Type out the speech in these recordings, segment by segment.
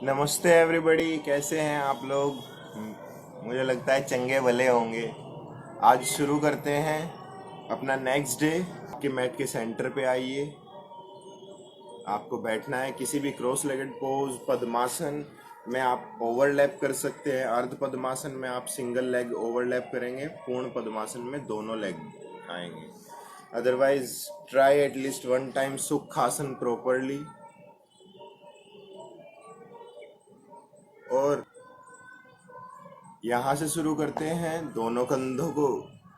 नमस्ते एवरीबॉडी, कैसे हैं आप लोग। मुझे लगता है चंगे भले होंगे। आज शुरू करते हैं अपना नेक्स्ट डे। आपके मैट के सेंटर पे आइए। आपको बैठना है किसी भी क्रॉस लेगेड पोज, पद्मासन में आप ओवरलैप कर सकते हैं। अर्ध पद्मासन में आप सिंगल लेग ओवरलैप करेंगे, पूर्ण पद्मासन में दोनों लेग आएंगे। Otherwise try at least one time sukhasana properly. और यहाँ से शुरू करते हैं। दोनों कंधों को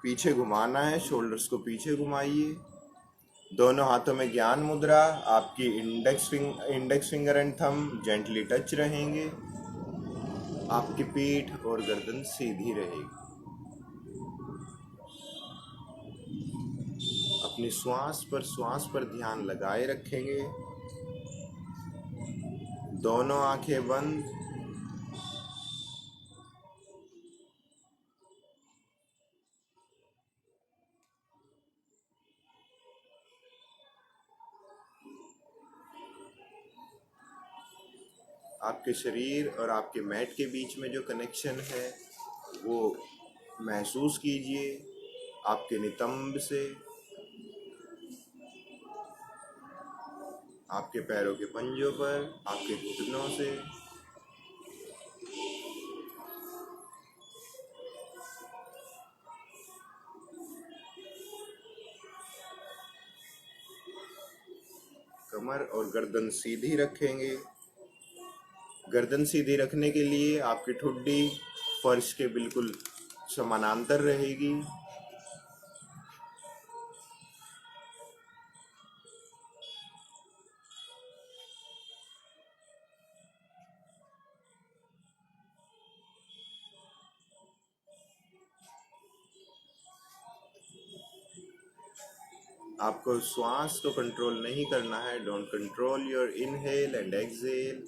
पीछे घुमाना है, शोल्डर्स को पीछे घुमाइए। दोनों हाथों में ज्ञान मुद्रा, आपकी index finger and thumb gently touch रहेंगे। आपकी पीठ और गर्दन सीधी रहेगी। अपनी श्वास पर ध्यान लगाए रखेंगे। दोनों आंखें बंद। आपके शरीर और आपके मैट के बीच में जो कनेक्शन है वो महसूस कीजिए। आपके नितंब से, आपके पैरों के पंजों पर, आपके घुटनों से। कमर और गर्दन सीधी रखेंगे। गर्दन सीधी रखने के लिए आपकी ठुड्डी फर्श के बिल्कुल समानांतर रहेगी। आपको श्वास को कंट्रोल नहीं करना है। Don't control your inhale and exhale.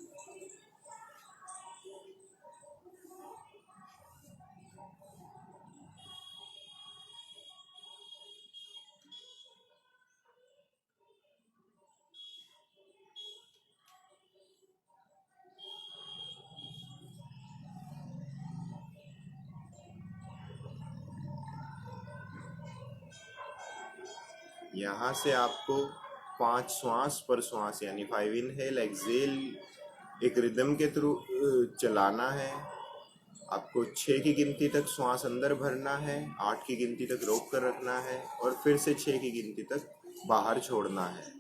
यहाँ से आपको 5 श्वास पर श्वास यानी 5 इनहेल एक्सहेल एक रिदम के थ्रू चलाना है। आपको 6 की गिनती तक श्वास अंदर भरना है, 8 की गिनती तक रोक कर रखना है और फिर से 6 की गिनती तक बाहर छोड़ना है।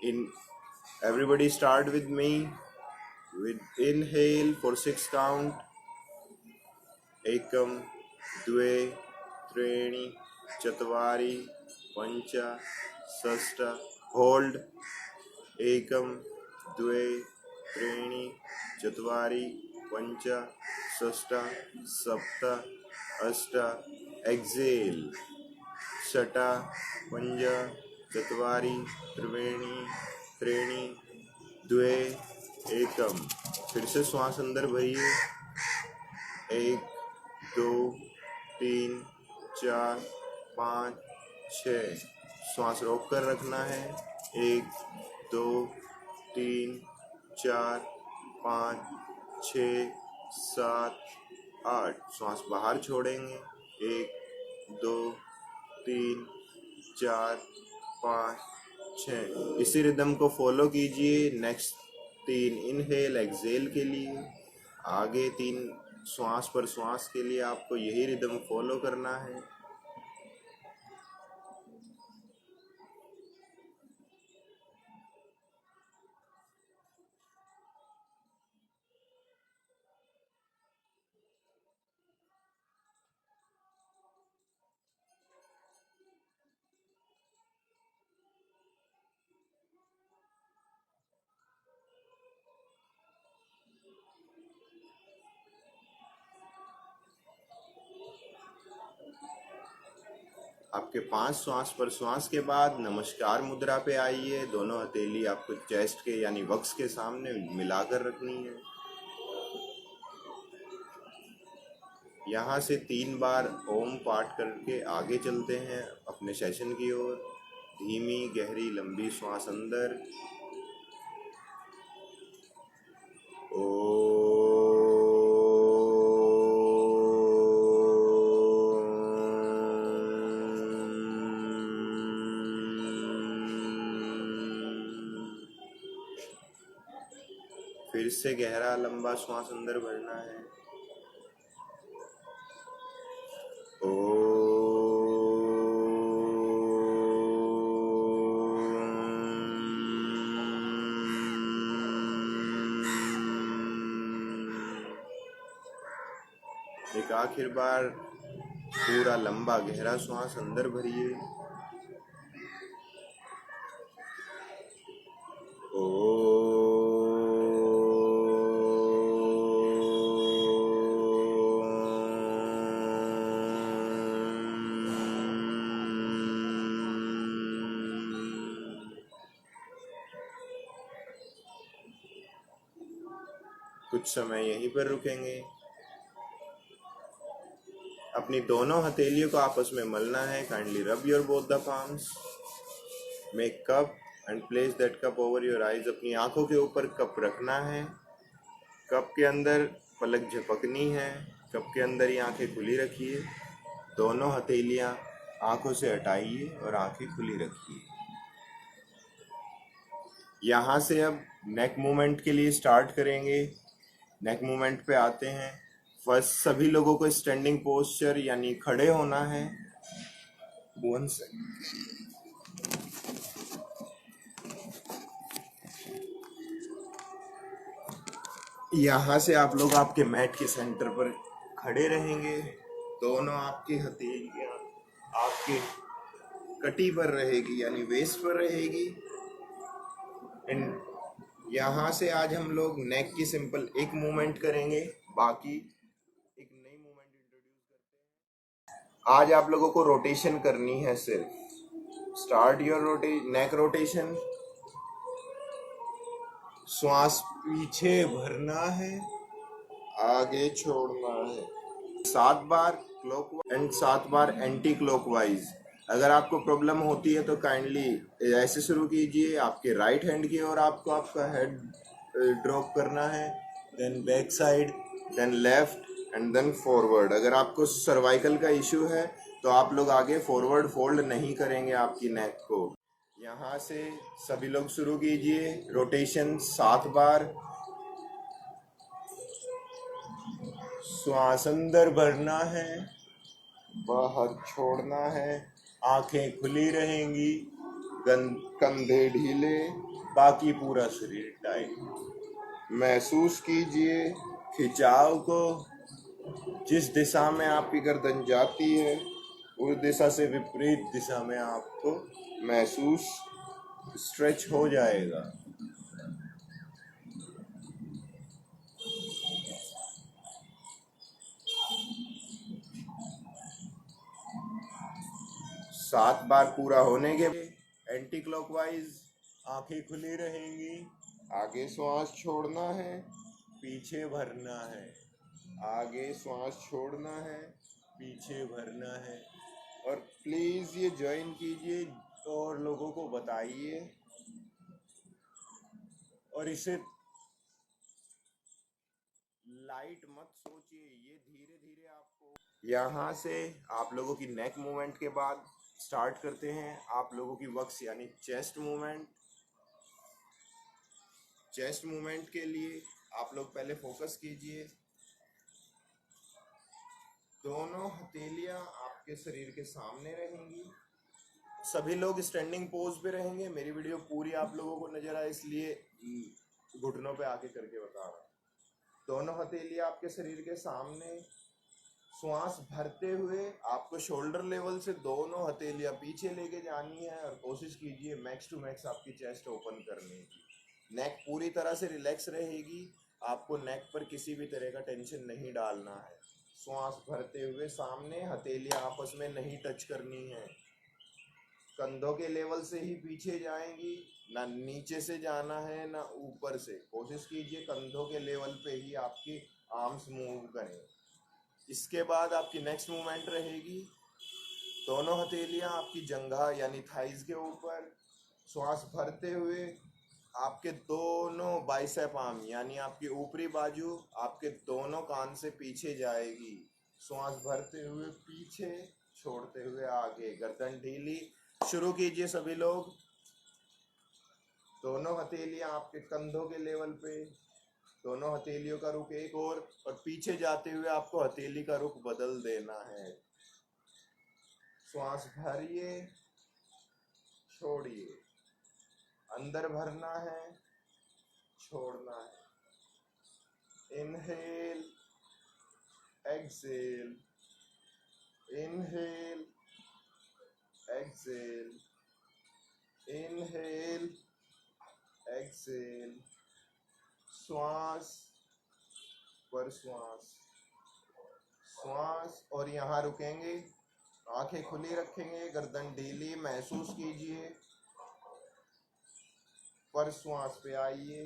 In everybody start with me with inhale for 6 count. एकम, द्वे, त्रीणि, चत्वारि, पंच, षष्ठ। होल्ड। एकम, द्वे, त्रीणि, चत्वारि, पंच, षष्ठ, सप्त, अष्ट। एक्सेल। षट, पंच, चत्वारि, त्रीणि, त्रीणि, द्वे, एकम। फिर से श्वास अंदर भरिए। 1 2 3 4 5 6। श्वास रोक कर रखना है। 1 2 3 4 5 6 7 8। श्वास बाहर छोड़ेंगे। 1 2 3 4 5 6। इसी रिदम को फॉलो कीजिए नेक्स्ट 3 इनहेल एक्सहेल के लिए। आगे 3 श्वास पर श्वास के लिए आपको यही रिदम फॉलो करना है। आपके 5 श्वास पर श्वास के बाद नमस्कार मुद्रा पे आइए। दोनों हथेली आपको चेस्ट के यानी वक्स के सामने मिलाकर रखनी है। यहाँ से 3 बार ओम पाठ करके आगे चलते हैं अपने सेशन की ओर। धीमी गहरी लंबी श्वास अंदर, ओ फिर से गहरा लंबा श्वास अंदर भरना है। एक आखिर बार पूरा लंबा गहरा श्वास अंदर भरिए। कुछ समय यहीं पर रुकेंगे। अपनी दोनों हथेलियों को आपस में मलना है। Kindly rub your both the palms, make cup and place that cup over your eyes. अपनी आंखों के ऊपर कप रखना है। कप के अंदर पलक झपकनी है। कप के अंदर ही आंखें खुली रखिए। दोनों हथेलियां आंखों से हटाइए और आंखें खुली रखिए। यहाँ से अब नेक मूवमेंट के लिए स्टार्ट करेंगे। नेक मूवमेंट पे आते हैं। फर्स्ट सभी लोगों को स्टैंडिंग पोस्चर यानी खड़े होना है। 1 सेकंड। यहाँ से आप लोग आपके मैट के सेंटर पर खड़े रहेंगे। दोनों आपकी हथेलियां आपके कटी पर रहेगी यानी वेस्ट पर रहेगी। एंड यहाँ से आज हम लोग नेक की सिंपल एक मूवमेंट करेंगे। बाकी एक नई मूवमेंट इंट्रोड्यूस करते हैं। आज आप लोगों को रोटेशन करनी है सिर्फ। Start your neck rotation. श्वास पीछे भरना है, आगे छोड़ना है। 7 बार क्लॉकवाइज एंड 7 बार एंटी क्लॉकवाइज। अगर आपको प्रॉब्लम होती है तो काइंडली ऐसे शुरू कीजिए। आपके राइट हैंड की ओर आपको आपका हेड ड्रॉप करना है, then back side, then left and then forward. अगर आपको सर्वाइकल का इशू है तो आप लोग आगे फॉरवर्ड फोल्ड नहीं करेंगे आपकी नेक को। यहाँ से सभी लोग शुरू कीजिए। रोटेशन 7 बार। श्वास अंदर भरना है, बाहर छोड़ना है। आंखें खुली रहेंगी, कंधे ढीले, बाकी पूरा शरीर टाइट। महसूस कीजिए खिंचाव को। जिस दिशा में आपकी गर्दन जाती है उस दिशा से विपरीत दिशा में आपको महसूस स्ट्रेच हो जाएगा। सात बार पूरा होने के बाद एंटी क्लॉकवाइज आंखें खुली रहेंगी। आगे श्वास छोड़ना है, पीछे भरना है। आगे श्वास छोड़ना है, पीछे भरना है। और प्लीज ये ज्वाइन कीजिए और लोगों को बताइए। और इसे लाइट मत सोचिए, ये धीरे धीरे आपको। यहाँ से आप लोगों की नेक मूवमेंट के बाद स्टार्ट करते हैं आप लोगों की वक्स यानी चेस्ट मूवमेंट। चेस्ट मूवमेंट के लिए आप लोग पहले फोकस कीजिए। दोनों हथेलियां आपके शरीर के सामने रहेंगी। सभी लोग स्टैंडिंग पोज पे रहेंगे। मेरी वीडियो पूरी आप लोगों को नजर आए इसलिए घुटनों पे आके करके बता रहा हूँ। दोनों हथेलियां आपके शरीर के सामने। श्वास भरते हुए आपको शोल्डर लेवल से दोनों हथेलियां पीछे लेके जानी है और कोशिश कीजिए मैक्स टू मैक्स आपकी चेस्ट ओपन करने की। नेक पूरी तरह से रिलैक्स रहेगी। आपको नेक पर किसी भी तरह का टेंशन नहीं डालना है। श्वास भरते हुए सामने, हथेलियां आपस में नहीं टच करनी है। कंधों के लेवल से ही पीछे जाएंगी, ना नीचे से जाना है ना ऊपर से। कोशिश कीजिए कंधों के लेवल पे ही आपकी आर्म्स मूव करें। इसके बाद आपकी नेक्स्ट मूवमेंट रहेगी दोनों हथेलियां आपकी जंघा यानी थाइज के ऊपर। श्वास भरते हुए आपके दोनों बाइसेप आर्म यानी आपकी ऊपरी बाजू आपके दोनों कान से पीछे जाएगी। श्वास भरते हुए पीछे, छोड़ते हुए आगे, गर्दन ढीली। शुरू कीजिए सभी लोग। दोनों हथेलियां आपके कंधों के लेवल पे, दोनों हथेलियों का रुख एक और पीछे जाते हुए आपको हथेली का रुख बदल देना है। श्वास भरिए, छोड़िए, अंदर भरना है, छोड़ना है। Inhale, exhale, inhale, exhale, inhale, exhale. श्वास पर श्वास, श्वास, और यहाँ रुकेंगे। आंखें खुली रखेंगे, गर्दन ढीली महसूस कीजिए। पर श्वास पे आइए,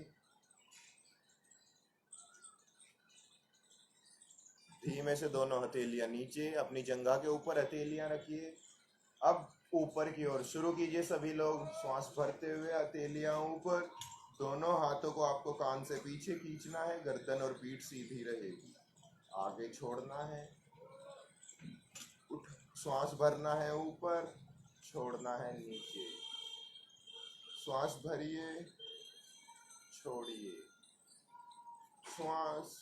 धीमे से दोनों हथेलियां नीचे, अपनी जंघा के ऊपर हथेलियां रखिए। अब ऊपर की ओर शुरू कीजिए सभी लोग। श्वास भरते हुए हथेलियां ऊपर, दोनों हाथों को आपको कान से पीछे खींचना है, गर्दन और पीठ सीधी रहेगी। आगे छोड़ना है, उठ, श्वास भरना है ऊपर, छोड़ना है नीचे। श्वास भरिए, छोड़िए, श्वास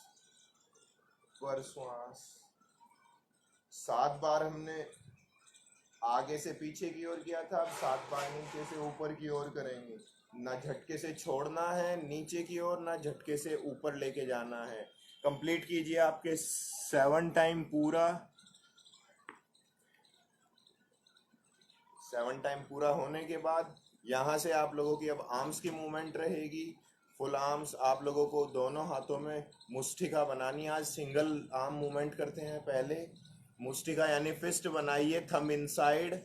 पर श्वास। 7 बार हमने आगे से पीछे की ओर किया था, अब 7 बार नीचे से ऊपर की ओर करेंगे। ना झटके से छोड़ना है नीचे की ओर, ना झटके से ऊपर लेके जाना है। कंप्लीट कीजिए आपके 7 टाइम पूरा। 7 टाइम पूरा होने के बाद यहाँ से आप लोगों की अब आर्म्स की मूवमेंट रहेगी। फुल आर्म्स आप लोगों को दोनों हाथों में मुष्टिका बनानी। आज सिंगल आर्म मूवमेंट करते हैं। पहले मुष्टिका यानी फिस्ट बनाइए, थंब इनसाइड,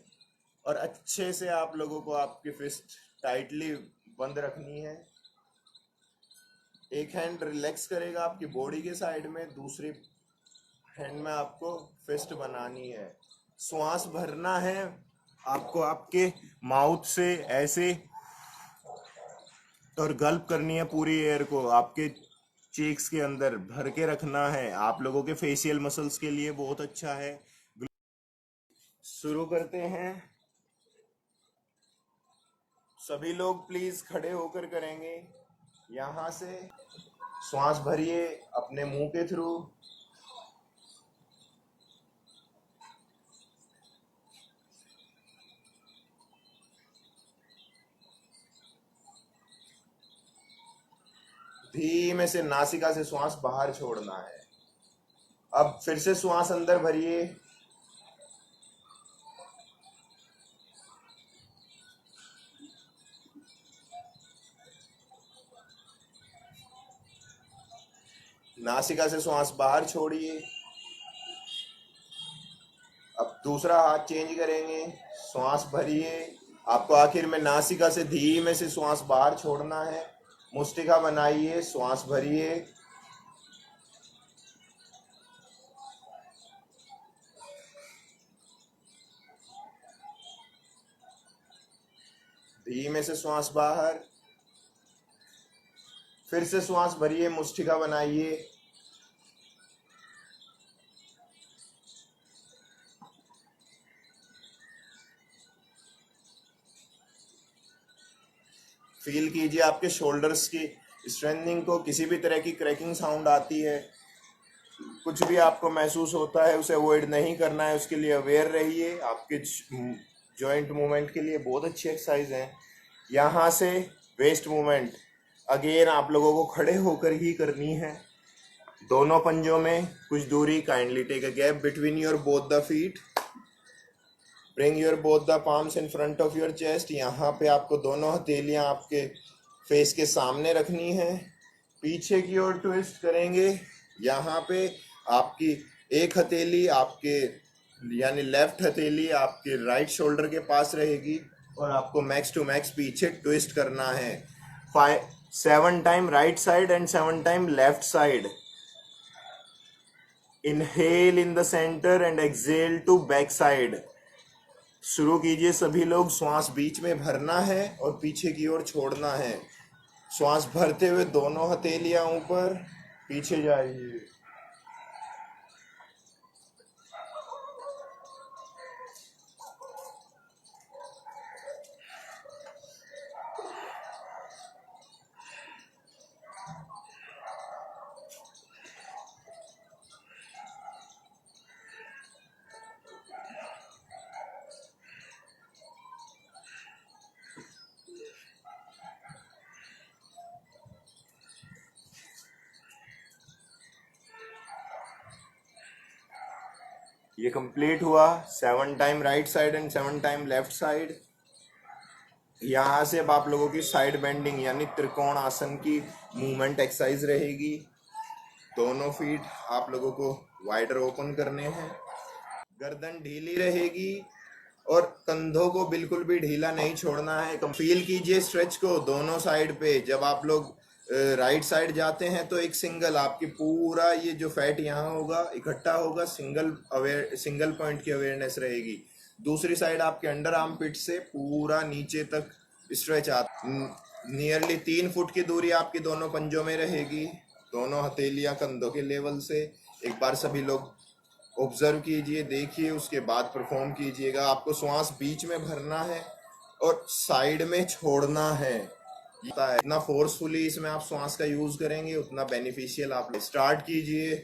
और अच्छे से आप लोगों को आपकी फिस्ट टाइटली बंद रखनी है। एक हैंड रिलैक्स करेगा आपकी बॉडी के साइड में, दूसरी हैंड में आपको फिस्ट बनानी है। श्वास भरना है आपको आपके माउथ से ऐसे, और गल्प करनी है पूरी एयर को। आपके चीक्स के अंदर भर के रखना है। आप लोगों के फेशियल मसल्स के लिए बहुत अच्छा है। शुरू करते हैं। सभी लोग प्लीज खड़े होकर करेंगे। यहां से श्वास भरिए अपने मुंह के थ्रू, धीमे से नासिका से श्वास बाहर छोड़ना है। अब फिर से श्वास अंदर भरिए, नासिका से श्वास बाहर छोड़िए। अब दूसरा हाथ चेंज करेंगे। श्वास भरिए, आपको आखिर में नासिका से धीमे से श्वास बाहर छोड़ना है। मुष्टिका बनाइए, श्वास भरिए, धीमे से श्वास बाहर, फिर से श्वास भरिए, मुष्टिका बनाइए, फील कीजिए आपके शोल्डर्स की स्ट्रेंथनिंग को। किसी भी तरह की क्रैकिंग साउंड आती है, कुछ भी आपको महसूस होता है, उसे अवॉइड नहीं करना है, उसके लिए अवेयर रहिए। आपके जॉइंट मूवमेंट के लिए बहुत अच्छी एक्सरसाइज है। यहाँ से वेस्ट मूवमेंट अगेन आप लोगों को खड़े होकर ही करनी है। दोनों पंजों में कुछ दूरी, kindly take a gap between your both the feet, bring your both the palms in front of your chest. यहाँ पे आपको दोनों हथेलियाँ आपके फेस के सामने रखनी है। पीछे की ओर ट्विस्ट करेंगे। यहाँ पे आपकी एक हथेली आपके यानी लेफ्ट हथेली आपके राइट शोल्डर के पास रहेगी, और आपको मैक्स टू मैक्स पीछे ट्विस्ट करना है। 7 time right side and 7 time left side. Inhale in the centre and exhale to back side. शुरू कीजिए सभी लोग। श्वास बीच में भरना है और पीछे की ओर छोड़ना है। श्वास भरते हुए दोनों हथेलियां ऊपर, पीछे जाइए। ये कंप्लीट हुआ 7 time right side and 7 time left side. यहाँ से अब आप लोगों की साइड बेंडिंग यानी त्रिकोण आसन की मूवमेंट एक्सरसाइज रहेगी। दोनों फीट आप लोगों को वाइडर ओपन करने हैं, गर्दन ढीली रहेगी और कंधों को बिल्कुल भी ढीला नहीं छोड़ना है। फील कीजिए स्ट्रेच को दोनों साइड पे। जब आप लोग राइट साइड जाते हैं तो एक सिंगल आपकी पूरा ये जो फैट यहाँ होगा इकट्ठा होगा, सिंगल पॉइंट की अवेयरनेस रहेगी। दूसरी साइड आपके अंडर आर्म पिट से पूरा नीचे तक स्ट्रेच नियरली 3 फुट की दूरी आपकी दोनों पंजों में रहेगी, दोनों हथेलियां कंधों के लेवल से। एक बार सभी लोग ऑब्जर्व कीजिए, देखिए, उसके बाद परफॉर्म कीजिएगा। आपको श्वास बीच में भरना है और साइड में छोड़ना है। इतना फोर्सफुली इसमें आप श्वास का यूज करेंगे उतना बेनिफिशियल। आप स्टार्ट कीजिए,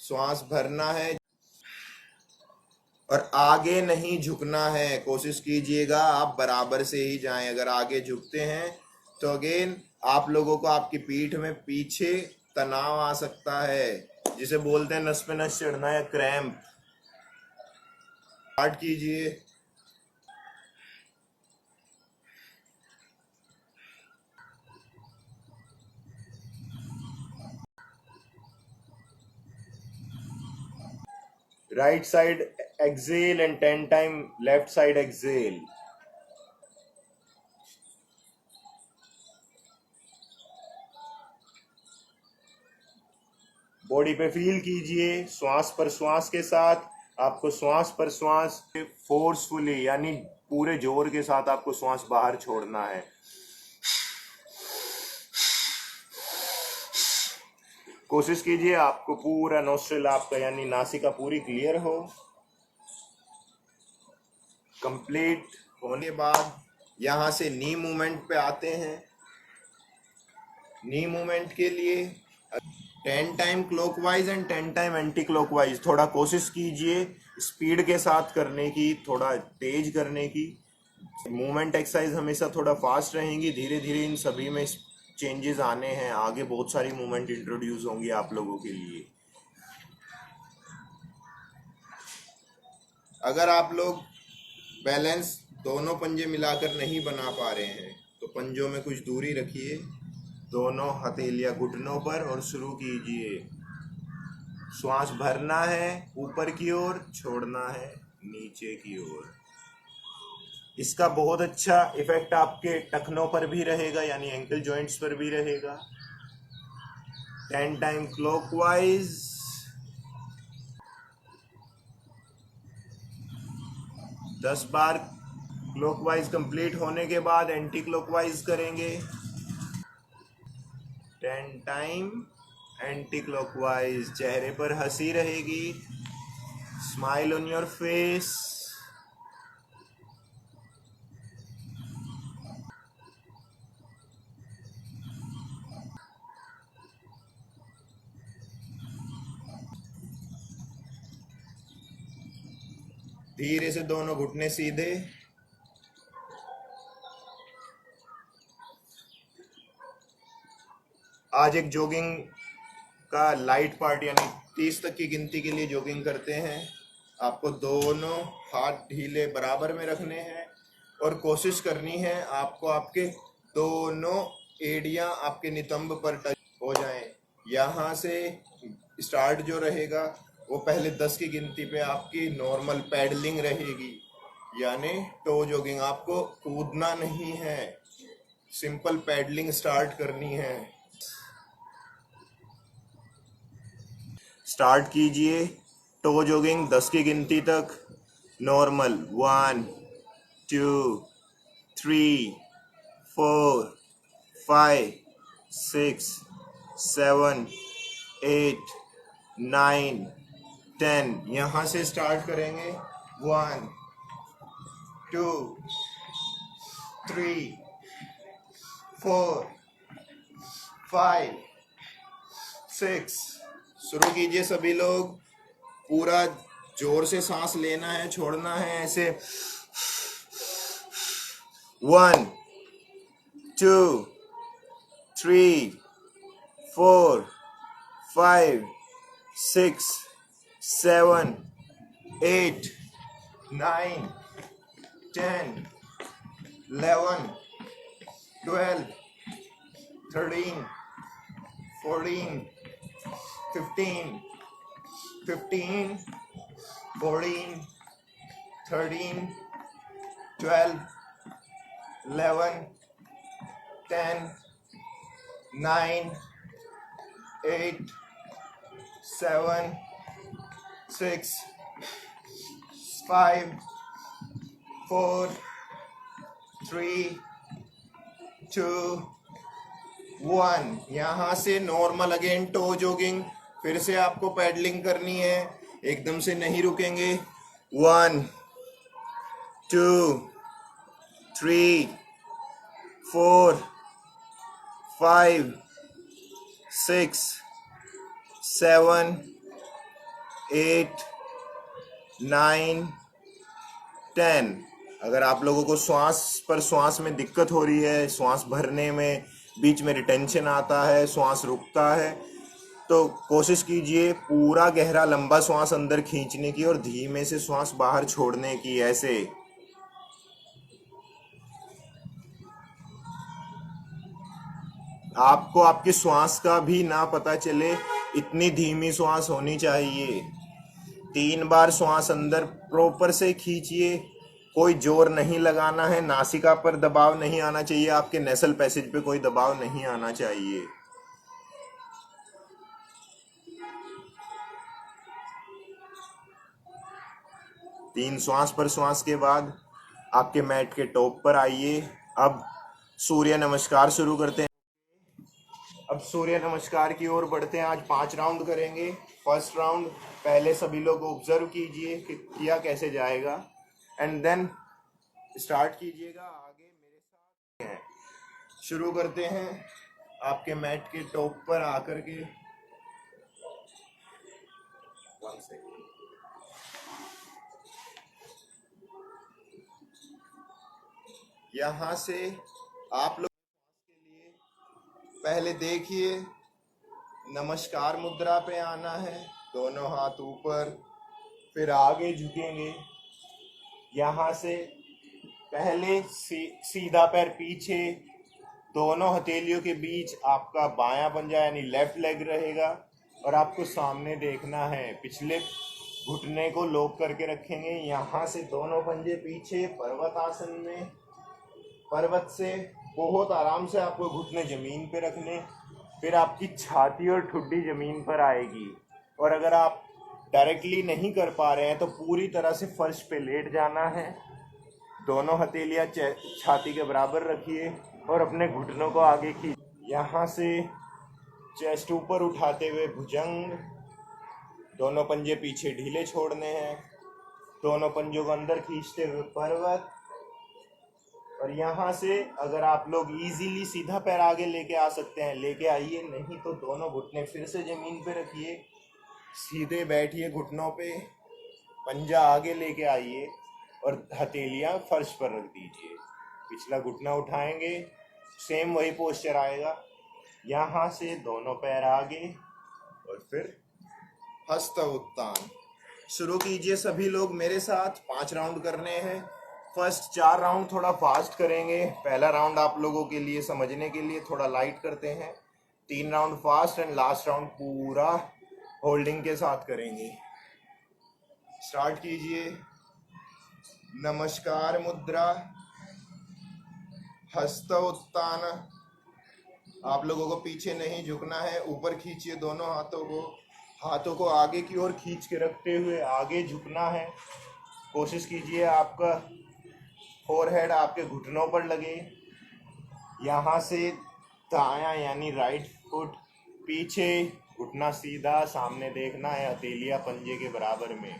श्वास भरना है और आगे नहीं झुकना है। कोशिश कीजिएगा आप बराबर से ही जाएं। अगर आगे झुकते हैं तो अगेन आप लोगों को आपकी पीठ में पीछे तनाव आ सकता है, जिसे बोलते हैं नस पे नस चढ़ना या क्रैम्प। स्टार्ट कीजिए। Right side exhale and 10 time left side exhale. Body पे फील कीजिए, श्वास पर श्वास के साथ आपको श्वास पर श्वास फोर्सफुली यानी पूरे जोर के साथ आपको श्वास बाहर छोड़ना है। कोशिश कीजिए आपको पूरा नोस्ट्रिल आपका यानी नासिका पूरी क्लियर हो। कंप्लीट होने के बाद यहाँ से नी मूवमेंट पे आते हैं। नी मूवमेंट के लिए 10 time clockwise and 10 time anti clockwise. थोड़ा कोशिश कीजिए स्पीड के साथ करने की, थोड़ा तेज करने की। मूवमेंट एक्सरसाइज हमेशा थोड़ा फास्ट रहेंगी, धीरे धीरे इन सभी में चेंजेस आने हैं। आगे बहुत सारी मूवमेंट इंट्रोड्यूस होंगी आप लोगों के लिए। अगर आप लोग बैलेंस दोनों पंजे मिलाकर नहीं बना पा रहे हैं तो पंजों में कुछ दूरी रखिए, दोनों हथेलियां घुटनों पर, और शुरू कीजिए। श्वास भरना है ऊपर की ओर, छोड़ना है नीचे की ओर। इसका बहुत अच्छा इफेक्ट आपके टखनों पर भी रहेगा यानी एंकल जॉइंट्स पर भी रहेगा। 10 टाइम क्लॉकवाइज, 10 बार क्लॉकवाइज कंप्लीट होने के बाद एंटी क्लॉकवाइज करेंगे। 10 टाइम एंटी क्लॉकवाइज। चेहरे पर हंसी रहेगी, स्माइल ऑन योर फेस। धीरे से दोनों घुटने सीधे। आज एक जॉगिंग का लाइट पार्ट यानी 30 तक की गिनती के लिए जॉगिंग करते हैं। आपको दोनों हाथ ढीले बराबर में रखने हैं और कोशिश करनी है आपको आपके दोनों एड़ियां आपके नितंब पर टच हो जाएं। यहाँ से स्टार्ट जो रहेगा वो पहले 10 की गिनती पे आपकी नॉर्मल पैडलिंग रहेगी यानी टो जॉगिंग। आपको कूदना नहीं है, सिंपल पैडलिंग स्टार्ट करनी है। स्टार्ट कीजिए टो जॉगिंग 10 की गिनती तक। नॉर्मल 1 2 3 4 5 6 7 8 9 10। यहाँ से स्टार्ट करेंगे। 1 2 3 4 5 6। शुरू कीजिए सभी लोग। पूरा जोर से सांस लेना है, छोड़ना है ऐसे। 1 2 3 4 5 6 7 8 9 10 11 12 13 14 15 14 13 12 11 10 9 8 7 6 5 4 3 2 1। यहाँ से नॉर्मल अगेन टो जॉगिंग। फिर से आपको पैडलिंग करनी है, एकदम से नहीं रुकेंगे। 1 2 3 4 5 6 7 8 9 10। अगर आप लोगों को श्वास में दिक्कत हो रही है, श्वास भरने में बीच में रिटेंशन आता है, श्वास रुकता है, तो कोशिश कीजिए पूरा गहरा लंबा श्वास अंदर खींचने की और धीमे से श्वास बाहर छोड़ने की। ऐसे आपको आपकी श्वास का भी ना पता चले, इतनी धीमी श्वास होनी चाहिए। 3 बार श्वास अंदर प्रॉपर से खींचिए। कोई जोर नहीं लगाना है, नासिका पर दबाव नहीं आना चाहिए, आपके नेसल पैसेज पे कोई दबाव नहीं आना चाहिए। तीन श्वास पर श्वास के बाद आपके मैट के टॉप पर आइए। अब सूर्य नमस्कार शुरू करते हैं। अब सूर्य नमस्कार की ओर बढ़ते हैं। आज 5 राउंड करेंगे। फर्स्ट राउंड पहले सभी लोग ऑब्जर्व कीजिए कि किया कैसे जाएगा, एंड देन स्टार्ट कीजिएगा। आगे मेरे साथ हैं। शुरू करते हैं आपके मैट के टॉप पर आकर के। 1 सेकंड। यहाँ से आप लोग के लिए पहले देखिए, नमस्कार मुद्रा पे आना है, दोनों हाथ ऊपर, फिर आगे झुकेंगे। यहाँ से पहले सीधा पैर पीछे, दोनों हथेलियों के बीच आपका बायां पंजा यानी लेफ्ट लेग रहेगा और आपको सामने देखना है। पिछले घुटने को लॉक करके रखेंगे। यहाँ से दोनों पंजे पीछे पर्वत आसन में। पर्वत से बहुत आराम से आपको घुटने जमीन पे रखने, फिर आपकी छाती और ठुड्डी जमीन पर आएगी। और अगर आप डायरेक्टली नहीं कर पा रहे हैं तो पूरी तरह से फर्श पे लेट जाना है। दोनों हथेलियां छाती के बराबर रखिए और अपने घुटनों को आगे खींच। यहाँ से चेस्ट ऊपर उठाते हुए भुजंग, दोनों पंजे पीछे ढीले छोड़ने हैं, दोनों पंजों को अंदर खींचते हुए पर्वत। और यहाँ से अगर आप लोग इजीली सीधा पैर आगे लेके आ सकते हैं लेके आइए, नहीं तो दोनों घुटने फिर से जमीन पे रखिए, सीधे बैठिए घुटनों पे, पंजा आगे लेके आइए और हथेलियां फर्श पर रख दीजिए। पिछला घुटना उठाएंगे, सेम वही पोस्चर आएगा। यहाँ से दोनों पैर आगे और फिर हस्त उत्तान। शुरू कीजिए सभी लोग मेरे साथ। 5 राउंड करने हैं। फर्स्ट 4 राउंड थोड़ा फास्ट करेंगे। पहला राउंड आप लोगों के लिए समझने के लिए थोड़ा लाइट करते हैं। 3 round fast and last round पूरा होल्डिंग के साथ करेंगे। स्टार्ट कीजिए। नमस्कार मुद्रा, हस्त उत्तान। आप लोगों को पीछे नहीं झुकना है, ऊपर खींचिए दोनों हाथों को आगे की ओर खींच के रखते हुए आगे झुकना है। कोशिश कीजिए आपका फोरहेड आपके घुटनों पर लगे। यहाँ से दायां यानी राइट फुट पीछे, घुटना सीधा, सामने देखना है, हथेलियां पंजे के बराबर में।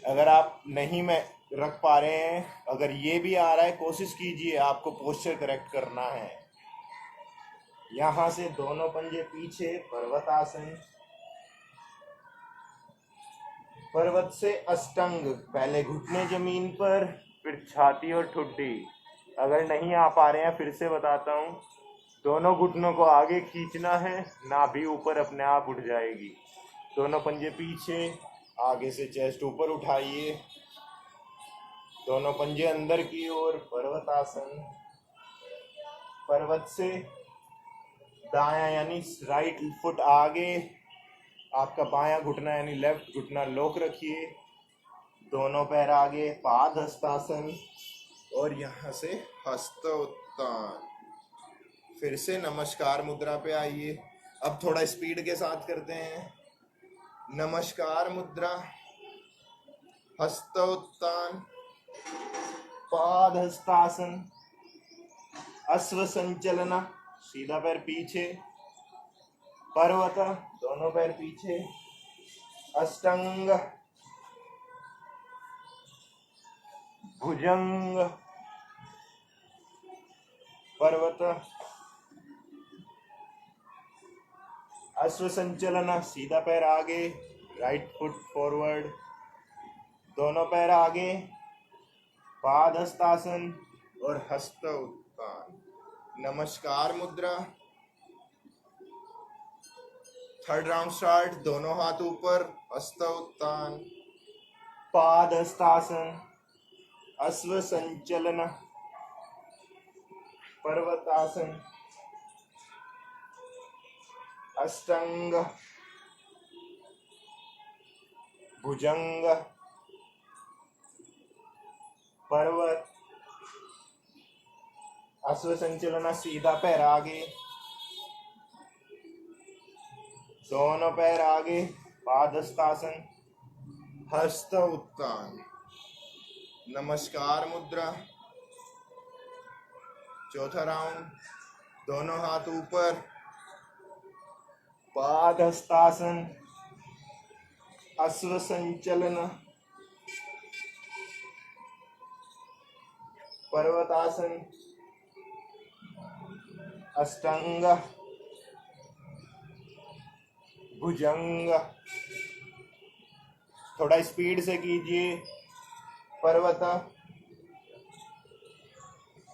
अगर आप नहीं में रख पा रहे हैं, अगर ये भी आ रहा है, कोशिश कीजिए, आपको पोस्चर करेक्ट करना है। यहां से दोनों पंजे पीछे, पर्वत आसन। पर्वत से अष्टंग, पहले घुटने जमीन पर, फिर छाती और ठुड्डी। अगर नहीं आ पा रहे हैं, फिर से बताता हूँ, दोनों घुटनों को आगे खींचना है, नाभि ऊपर अपने आप उठ जाएगी। दोनों पंजे पीछे, आगे से चेस्ट ऊपर उठाइए, दोनों पंजे अंदर की ओर, पर्वत आसन। पर्वत से दायां यानी राइट फुट आगे, आपका बायां घुटना यानी लेफ्ट घुटना लॉक रखिए, दोनों पैर आगे, पाद हस्तासन, और यहाँ से हस्त उत्तान। फिर से नमस्कार मुद्रा पे आइए। अब थोड़ा स्पीड के साथ करते हैं। नमस्कार मुद्रा, हस्त उत्तान, पाद हस्तासन, अश्व संचलन, सीधा पैर पीछे, पर्वत, दोनों पैर पीछे, अष्टंग, भुजंग, पर्वत, अश्व संचलन, सीधा पैर आगे, राइट फुट फॉरवर्ड, दोनों पैर आगे, पाद हस्तासन और हस्त उत्तान। नमस्कार मुद्रा। थर्ड राउंड स्टार्ट, दोनों हाथ ऊपर, हस्त उत्तान, पाद हस्तासन, अश्व संचलन, पर्वतासन, अष्टंग, भुजंग, पर्वत, अश्व संचलन, सीधा पैर आगे, दोनों पैर आगे, पाद हस्तासन, हस्त उत्तान। नमस्कार मुद्रा। चौथा राउंड, दोनों हाथ ऊपर, पाद हस्तासन, अश्व संचलन, पर्वतासन, अष्टांग, भुजंग। थोड़ा स्पीड से कीजिए। पर्वत,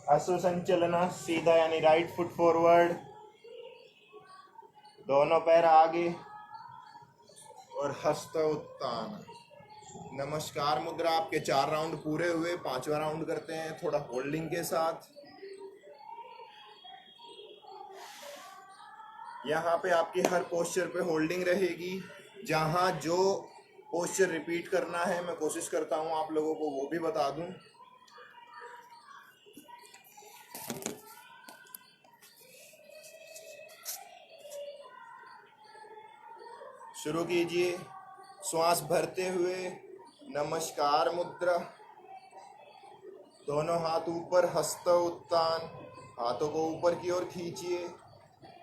अश्व संचलन, सीधा यानी राइट फुट फॉरवर्ड, दोनों पैर आगे और हस्त उत्तान। नमस्कार मुद्रा। आपके 4 राउंड पूरे हुए, 5वां राउंड करते हैं थोड़ा होल्डिंग के साथ। यहाँ पे आपकी हर पोस्चर पे होल्डिंग रहेगी। जहाँ जो पोस्चर रिपीट करना है मैं कोशिश करता हूँ आप लोगों को वो भी बता दूं। शुरू कीजिए। श्वास भरते हुए नमस्कार मुद्रा, दोनों हाथ ऊपर, हस्त उत्तान, हाथों को ऊपर की ओर खींचिए,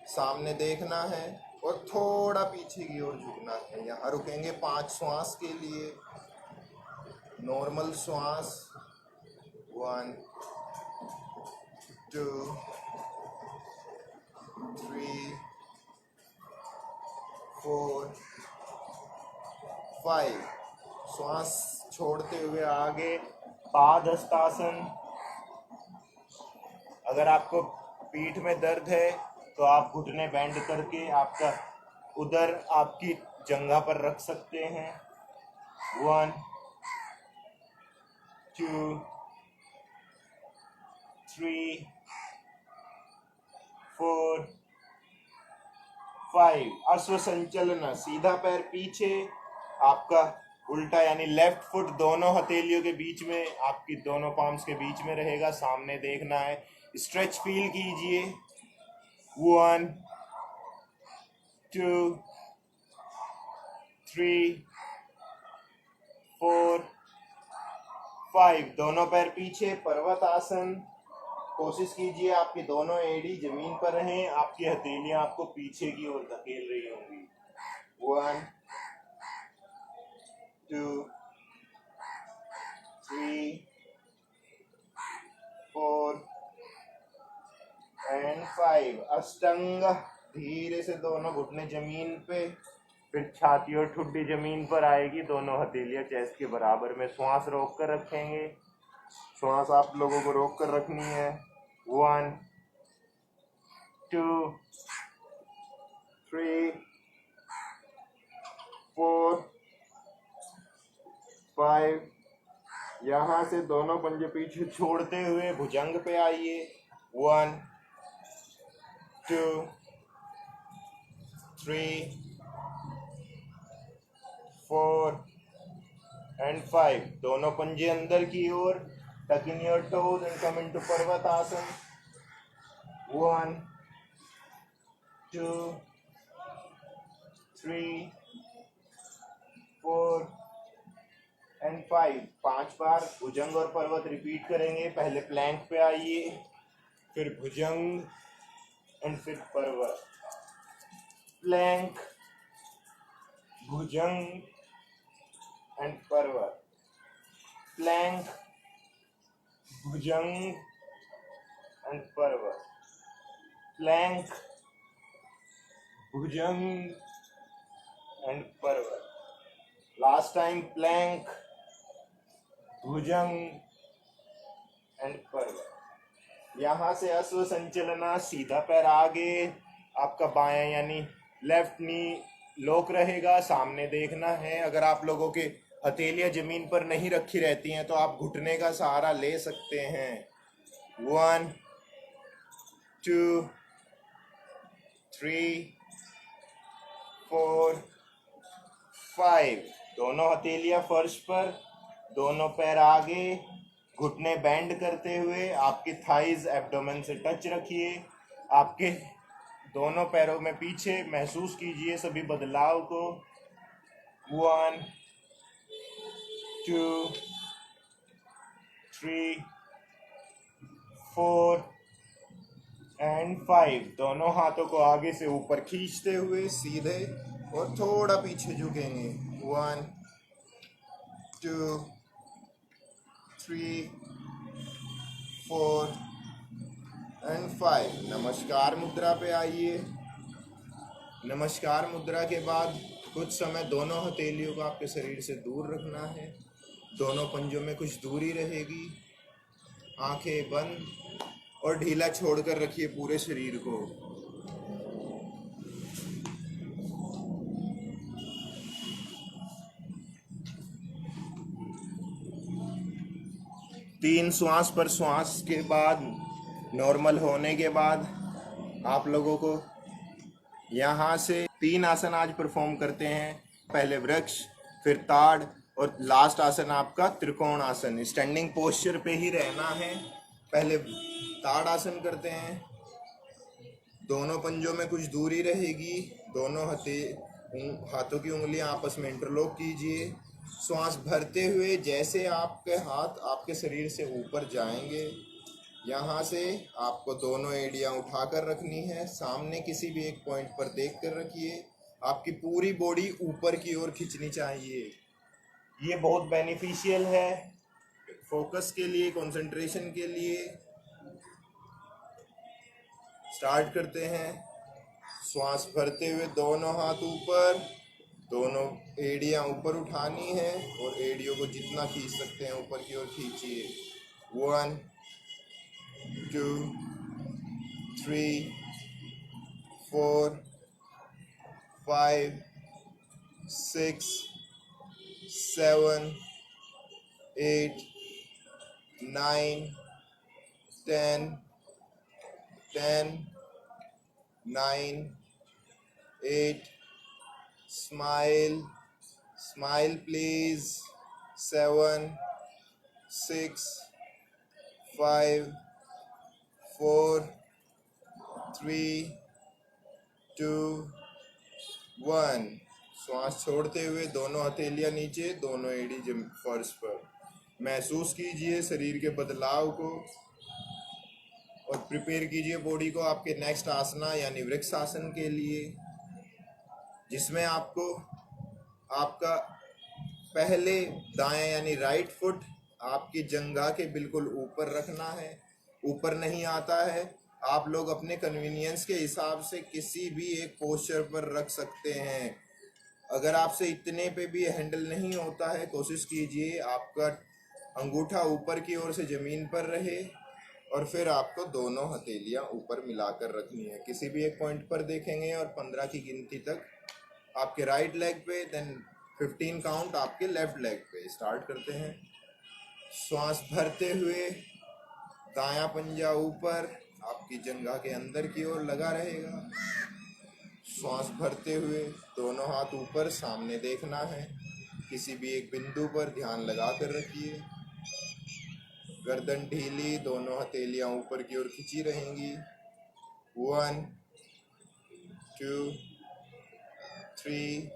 सामने देखना है और थोड़ा पीछे की ओर झुकना है। यहाँ रुकेंगे 5 श्वास के लिए। नॉर्मल श्वास, 1 2 3 4 5। श्वास छोड़ते हुए आगे, पाद हस्तासन। अगर आपको पीठ में दर्द है तो आप घुटने बेंड करके आपका उधर आपकी जंघा पर रख सकते हैं। 1 2 3 4 5। अश्व संचलन, सीधा पैर पीछे, आपका उल्टा यानी लेफ्ट फुट दोनों हथेलियों के बीच में, आपकी दोनों पाम्स के बीच में रहेगा, सामने देखना है। स्ट्रेच फील कीजिए। 1 2 3 4 5। दोनों पैर पीछे, पर्वत आसन। कोशिश कीजिए आपकी दोनों एड़ी जमीन पर रहें, आपकी हथेलियां आपको पीछे की ओर धकेल रही होंगी। 1 2 3 4 एंड 5। अष्टांग। धीरे से दोनों घुटने जमीन पे, फिर छाती और ठुड्डी जमीन पर आएगी, दोनों हथेलियां चेस्ट के बराबर में। श्वास रोक कर रखेंगे, श्वास आप लोगों को रोक कर रखनी है। 1 2 3 4 5। यहाँ से दोनों पंजे पीछे छोड़ते हुए भुजंग पे आइए। 1 2 3 4 एंड 5। दोनों पंजे अंदर की ओर, टक in your toes and come into पर्वत आसन। 1 2 3 4 एंड 5। 5 बार भुजंग और पर्वत रिपीट करेंगे। पहले प्लैंक पे आइए, फिर भुजंग एंड फिर parvat. Plank, bhujang and parvat. Plank, bhujang and parvat. Plank, bhujang and parvat. Last time. Plank, bhujang and parvat. यहाँ से अश्व संचलना। सीधा पैर आगे, आपका बायां यानी लेफ्ट नी लॉक रहेगा, सामने देखना है। अगर आप लोगों के हथेलियां जमीन पर नहीं रखी रहती हैं तो आप घुटने का सहारा ले सकते हैं। 1 2 3 4 5। दोनों हथेलियां फर्श पर, दोनों पैर आगे, घुटने बेंड करते हुए, आपकी थाइज एब्डोमेन से टच रखिए। आपके दोनों पैरों में पीछे महसूस कीजिए सभी बदलाव को। 1 2 3 4 एंड 5। दोनों हाथों को आगे से ऊपर खींचते हुए सीधे और थोड़ा पीछे झुकेंगे। 1 2 3 4 एंड 5। नमस्कार मुद्रा पे आइए। नमस्कार मुद्रा के बाद कुछ समय दोनों हथेलियों को आपके शरीर से दूर रखना है। दोनों पंजों में कुछ दूरी रहेगी। आंखें बंद और ढीला छोड़कर रखिए पूरे शरीर को। तीन श्वास पर श्वास के बाद, नॉर्मल होने के बाद, आप लोगों को यहाँ से 3 आसन आज परफॉर्म करते हैं। पहले वृक्ष, फिर ताड़ और लास्ट आसन आपका त्रिकोण आसन। स्टैंडिंग पोस्चर पे ही रहना है। पहले ताड़ आसन करते हैं। दोनों पंजों में कुछ दूरी रहेगी। दोनों हाथों की उंगलियां आपस में इंटरलॉक कीजिए। श्वास भरते हुए जैसे आपके हाथ आपके शरीर से ऊपर जाएंगे, यहाँ से आपको दोनों एड़ियाँ उठाकर रखनी है। सामने किसी भी एक पॉइंट पर देख कर रखिए। आपकी पूरी बॉडी ऊपर की ओर खींचनी चाहिए। ये बहुत बेनिफिशियल है फोकस के लिए, कंसंट्रेशन के लिए। स्टार्ट करते हैं। श्वास भरते हुए दोनों हाथ ऊपर, दोनों एड़ियाँ ऊपर उठानी है और एड़ियों को जितना खींच सकते हैं ऊपर की ओर खींचिए। 1 2 3 4 5 6 7 8 9 10 10 9 8 Smile, smile please. 7 6 5 4 3 2 1। श्वास छोड़ते हुए दोनों हथेलियां नीचे, दोनों एड़ी फर्श पर। महसूस कीजिए शरीर के बदलाव को। और प्रिपेयर कीजिए बॉडी को आपके नेक्स्ट आसना यानी वृक्षासन के लिए, जिसमें आपको आपका पहले दाएं यानी राइट फुट आपकी जंघा के बिल्कुल ऊपर रखना है। ऊपर नहीं आता है, आप लोग अपने कन्वीनियंस के हिसाब से किसी भी एक पोस्चर पर रख सकते हैं। अगर आपसे इतने पे भी हैंडल नहीं होता है, कोशिश कीजिए आपका अंगूठा ऊपर की ओर से ज़मीन पर रहे और फिर आपको दोनों हथेलियां ऊपर मिलाकर रखनी है। किसी भी एक पॉइंट पर देखेंगे और 15 की गिनती तक आपके राइट लेग पे, देन 15 काउंट आपके लेफ्ट लेग पे। स्टार्ट करते हैं। श्वास भरते हुए दायां पंजा ऊपर आपकी जंघा के अंदर की ओर लगा रहेगा। श्वास भरते हुए दोनों हाथ ऊपर सामने देखना है, किसी भी एक बिंदु पर ध्यान लगा कर रखिए। गर्दन ढीली, दोनों हथेलियां ऊपर की ओर खिंची रहेंगी। 1 2 3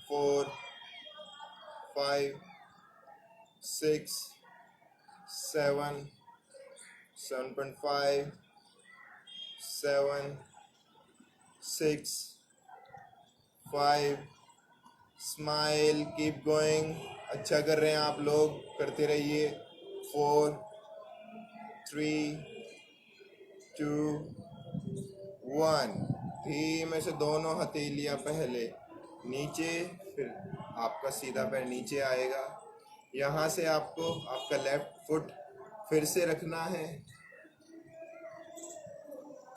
4 5 6 7 7.5 7 6 5। Smile, keep going. अच्छा कर रहे हैं आप लोग, करते रहिए। 4 3 2 1। धीमे से दोनों हथेलियां पहले नीचे, फिर आपका सीधा पैर नीचे आएगा। यहाँ से आपको आपका लेफ्ट फुट फिर से रखना है।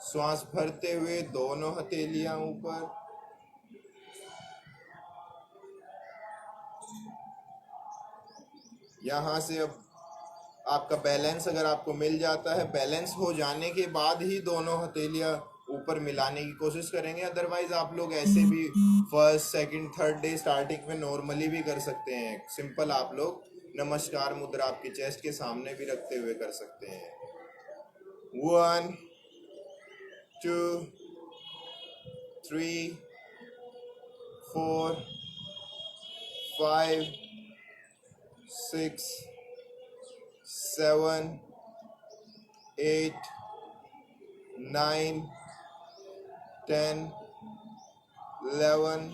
श्वास भरते हुए दोनों हथेलियां ऊपर। यहाँ से अब आपका बैलेंस अगर आपको मिल जाता है, बैलेंस हो जाने के बाद ही दोनों हथेलियां ऊपर मिलाने की कोशिश करेंगे। अदरवाइज आप लोग ऐसे भी first second third day starting में नॉर्मली भी कर सकते हैं। सिंपल आप लोग नमस्कार मुद्रा आपकी चेस्ट के सामने भी रखते हुए कर सकते हैं। 1 2 3 4 5 6 7 8 9 10 11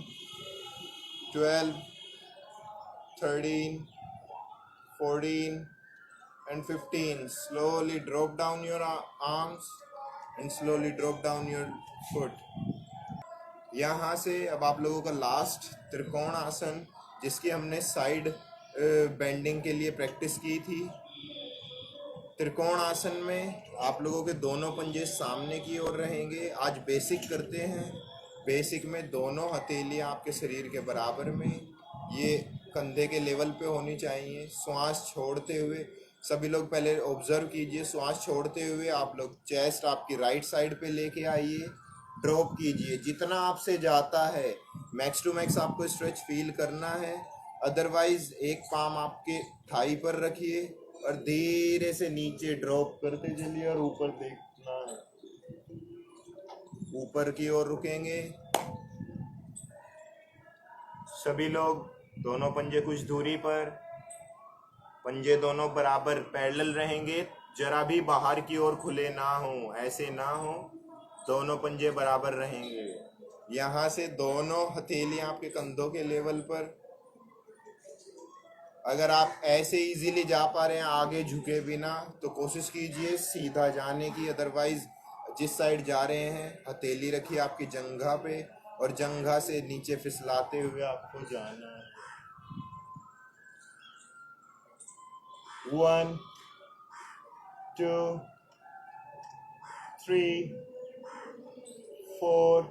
12 13 14 and 15. Slowly drop down your arms and slowly drop down your foot. यहाँ से अब आप लोगों का लास्ट त्रिकोण आसन, जिसकी हमने साइड बेंडिंग के लिए प्रैक्टिस की थी। त्रिकोण आसन में आप लोगों के दोनों पंजे सामने की ओर रहेंगे। आज बेसिक करते हैं। बेसिक में दोनों हथेलियां आपके शरीर के बराबर में, ये कंधे के लेवल पे होनी चाहिए। श्वास छोड़ते हुए सभी लोग पहले ऑब्जर्व कीजिए। श्वास छोड़ते हुए आप लोग चेस्ट आपकी राइट साइड पे लेके आइए, ड्रॉप कीजिए। जितना आपसे जाता है मैक्स टू मैक्स आपको स्ट्रेच फील करना है। अदरवाइज एक पाम आपके थाई पर रखिए और धीरे से नीचे ड्रॉप करते चलिए और ऊपर देखना है। ऊपर की ओर रुकेंगे सभी लोग। दोनों पंजे कुछ दूरी पर, पंजे दोनों बराबर पैरेलल रहेंगे। जरा भी बाहर की ओर खुले ना हो, ऐसे ना हो, दोनों पंजे बराबर रहेंगे। यहाँ से दोनों हथेलियां आपके कंधों के लेवल पर। अगर आप ऐसे इजीली जा पा रहे हैं आगे झुके बिना, तो कोशिश कीजिए सीधा जाने की। अदरवाइज जिस साइड जा रहे हैं हथेली रखिए आपकी जंघा पे और जंघा से नीचे फिसलाते हुए आपको जाना है। 1 2 3 4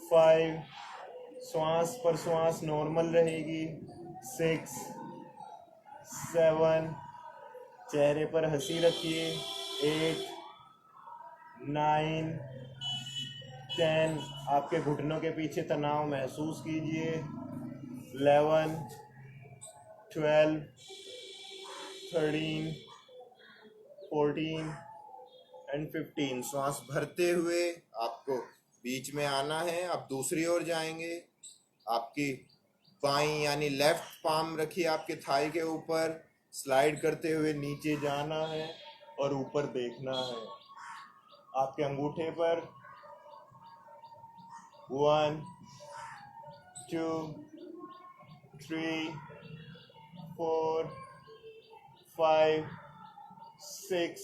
5। श्वास पर श्वास नॉर्मल रहेगी। 6 7। चेहरे पर हंसी रखिए। 8 9 10। आपके घुटनों के पीछे तनाव महसूस कीजिए। 11 12 13 14 एंड 15। श्वास भरते हुए आपको बीच में आना है। अब दूसरी ओर जाएंगे। आपकी बाईं यानी लेफ्ट पाम रखिए आपके थाई के ऊपर, स्लाइड करते हुए नीचे जाना है और ऊपर देखना है। आपके अंगूठे पर 1 2 3 4 5 6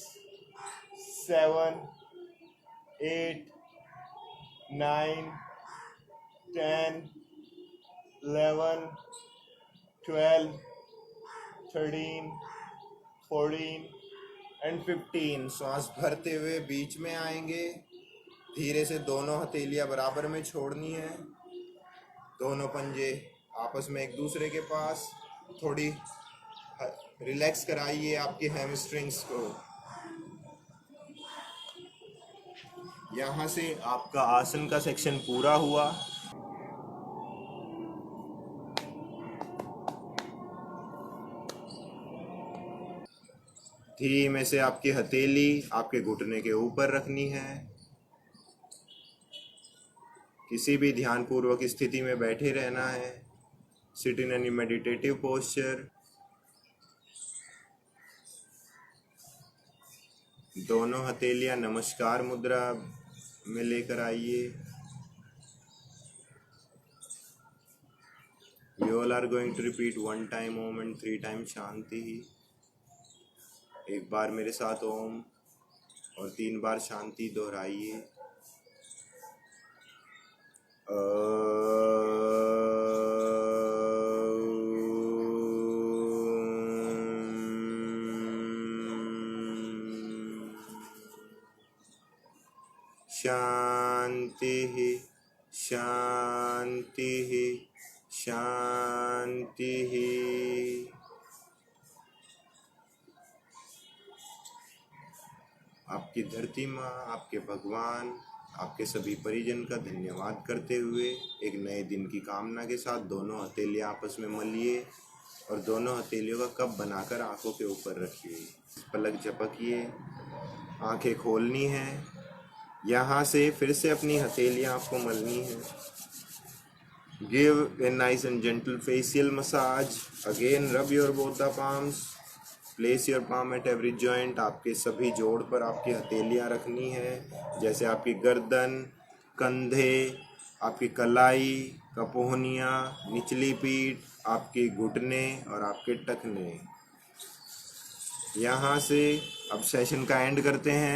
7 8 9 10 11 12 13 14 एंड 15। सांस भरते हुए बीच में आएंगे। धीरे से दोनों हथेलियां बराबर में छोड़नी है। दोनों पंजे आपस में एक दूसरे के पास। थोड़ी रिलैक्स कराइए आपके हैमस्ट्रिंग्स को। यहाँ से आपका आसन का सेक्शन पूरा हुआ। धीमे से आपकी हथेली आपके घुटने के ऊपर रखनी है। किसी भी ध्यानपूर्वक स्थिति में बैठे रहना है। Sit in any meditative posture. दोनों हथेलियां नमस्कार मुद्रा में लेकर आइए। You all are going to repeat 1 time Om and 3 times शांति। एक बार मेरे साथ ओम और 3 बार शांति दोहराइए। शांति शांति शांति। आपकी धरती माँ, आपके भगवान, आपके सभी परिजन का धन्यवाद करते हुए एक नए दिन की कामना के साथ दोनों हथेलियाँ आपस में मलिए और दोनों हथेलियों का कप बनाकर आंखों के ऊपर रखिए। पलक झपकिए, आंखें खोलनी हैं। यहाँ से फिर से अपनी हथेलियाँ आपको मलनी है। Give a nice and gentle facial massage. Again rub your both the palms. Place your palm at every joint. आपके सभी जोड़ पर आपकी हथेलियाँ रखनी है, जैसे आपकी गर्दन, कंधे, आपकी कलाई, कपोहनियाँ, निचली पीठ, आपके घुटने और आपके टखने। यहाँ से अब सेशन का एंड करते हैं।